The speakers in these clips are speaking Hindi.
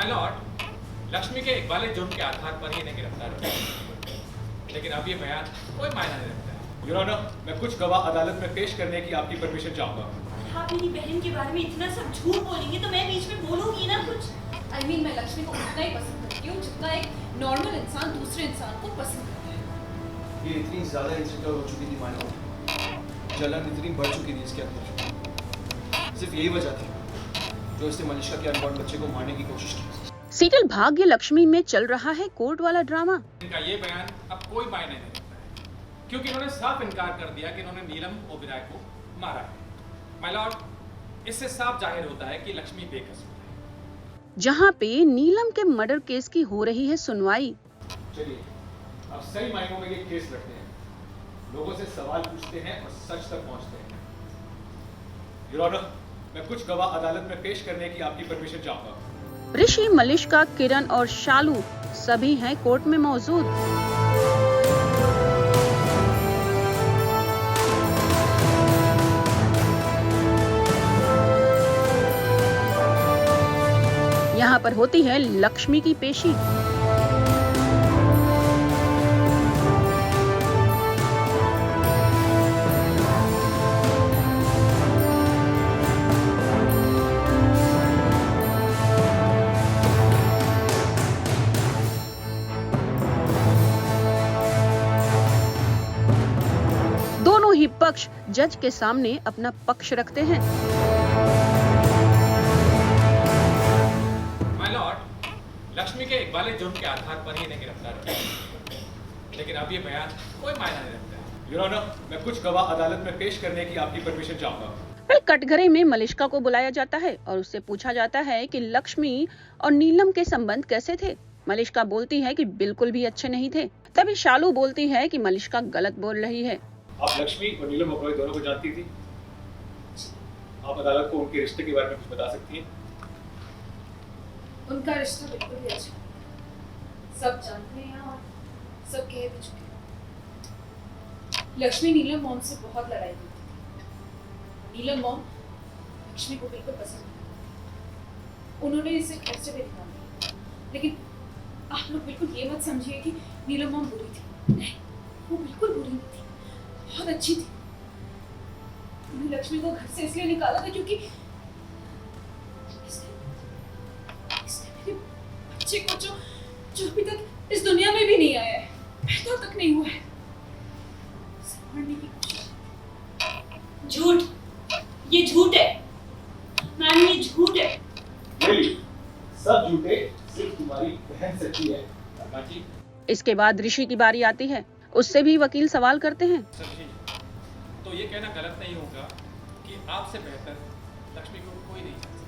लॉर्ड, लक्ष्मी के इकबाल जुर्म के आधार पर ही इन्हें गिरफ्तार किया, लेकिन अब ये बयान कोई मायना नहीं रखता है। योर ऑनर, मैं कुछ गवाह अदालत में पेश करने की आपकी परमिशन चाहूंगा। आप मेरी बहन के बारे में इतना सब झूठ बोलेंगे तो मैं बीच में बोलूंगी ना कुछ। मैं लक्ष्मी को उतना ही पसंद करती हूँ जितना एक नॉर्मल इंसान दूसरे इंसान को पसंद करता है। ये इतनी ज्यादा इंसिक्योर हो चुकी थी मानो, जलन इतनी बढ़ चुकी थी इसके अंदर। सिर्फ यही वजह थी जो इसने मलिश्का के अनबॉर्न बच्चे को मारने की कोशिश की। सीरियल भाग्य लक्ष्मी में चल रहा है कोर्ट वाला ड्रामा। इनका ये बयान अब कोई मायने नहीं रखता है, क्योंकि इन्होंने साफ इनकार कर दिया कि इन्होंने नीलम ओबेरॉय को मारा है। माय लॉर्ड, इससे साफ जाहिर होता है कि लक्ष्मी बेकसूर है। जहां पे नीलम के मर्डर केस की हो रही है सुनवाई। चलिए, अब सही मायनों में ये केस लड़ते हैं, लोगों से सवाल पूछते हैं और सच तक पहुंचते हैं। योर ऑनर, मैं कुछ गवाह अदालत में पेश करने की आपकी परमिशन चाहूंगा। ऋषि, मलिश्का, किरण और शालू सभी हैं कोर्ट में मौजूद। यहाँ पर होती है लक्ष्मी की पेशी। दोनों ही पक्ष जज के सामने अपना पक्ष रखते हैं। लक्ष्मी के इकबाल जुर्म के आधार पर ही इन्हें गिरफ्तार किया, लेकिन अब ये बयान कोई मायना नहीं रखता है। योर ऑनर, मैं कुछ गवाह अदालत में पेश करने की आपकी परमिशन चाहूंगा। फिर कटघरे में मलिश्का को बुलाया जाता है और उससे पूछा जाता है कि लक्ष्मी और नीलम के संबंध कैसे थे। मलिश्का बोलती है कि बिल्कुल भी अच्छे नहीं थे। तभी शालू बोलती है कि मलिश्का गलत बोल रही है। आप लक्ष्मी और नीलम ओबेरॉय दोनों को जानती थी? आप अदालत को उनके रिश्ते के बारे में कुछ बता सकती हैं? उनका रिश्ता बिल्कुल ही अच्छा है, सब जानते हैं और सब कह भी चुके हैं। लक्ष्मी नीलम मॉम से बहुत लड़ाई करती थी। नीलम मॉम लक्ष्मी को बिल्कुल पसंद नहीं, उन्होंने इसे घर से भी निकाल दिया। लेकिन आप लोग बिल्कुल ये मत समझिए कि नीलम मॉम बुरी थी। नहीं, वो बिल्कुल बुरी नहीं थी, बहुत अच्छी थी। उन्होंने लक्ष्मी को घर से इसलिए निकाला था क्योंकि बच्चे को जो अभी तक इस दुनिया में भी नहीं आया है, पैदा तक नहीं हुआ है, मारने की कोशिश। झूठ, ये झूठ है मैम, ये झूठ है। really? सब झूठे, सिर्फ तुम्हारी बहन सच्ची है। जी। इसके बाद ऋषि की बारी आती है। उससे भी वकील सवाल करते हैं। सच्ची, तो ये कहना गलत नहीं होगा कि आपसे बेहतर लक्ष्मी को कोई नहीं जान सकता।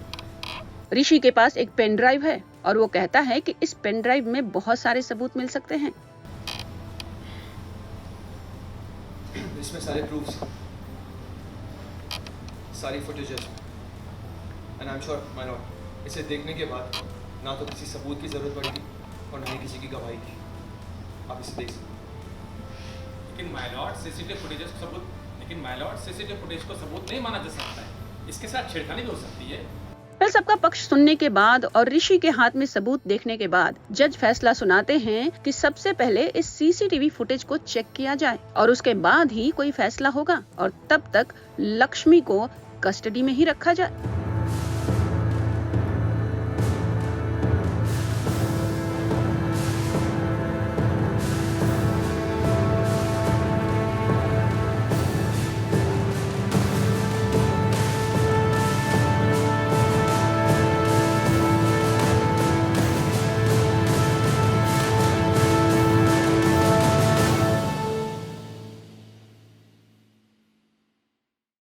ऋषि के पास एक पेन ड्राइव है और वो कहता है कि इस पेन ड्राइव में बहुत सारे सबूत मिल सकते हैं। इसमें सारे प्रूफ्स, सारी footages, and I am sure my Lord, इसे देखने के बाद ना तो किसी सबूत की जरूरत पड़ेगी और ना ही किसी की गवाही की। आप इसे देख सकते हैं। लेकिन माय लॉर्ड, सीसीटीवी फुटेज को सबूत नहीं माना जा सकता है। इसके साथ छेड़खानी भी हो सकती है। फिर सबका पक्ष सुनने के बाद और ऋषि के हाथ में सबूत देखने के बाद जज फैसला सुनाते हैं कि सबसे पहले इस सीसीटीवी फुटेज को चेक किया जाए और उसके बाद ही कोई फैसला होगा और तब तक लक्ष्मी को कस्टडी में ही रखा जाए।